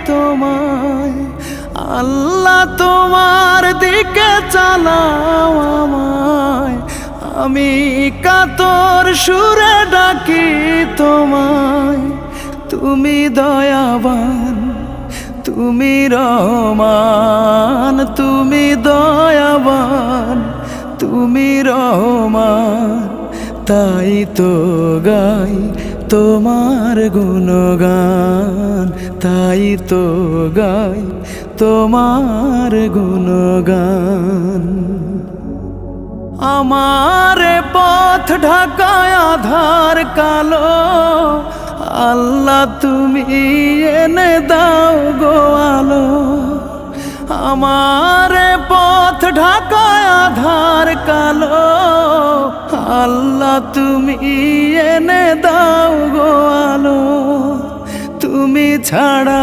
তোমায়। আল্লাহ তোমার দিকে চালাও আমায়, আমি কাতর সুরে ডাকি তোমায়। তুমি দয়াবান, তুমি রহমান, তুমি দয়াবান, তুমি রহমান, তাই তো গাই তোমার গুণগান, তাই তো গাই তোমার গুণগান। আমার পথ ঢাকায় আধার কালো, আল্লাহ তুমি এনে দাও গো আলো। আমার পথ ঢাকায় আধার কালো, আল্লাহ তুমি এনে দাও গো আলো। তুমি ছাড়া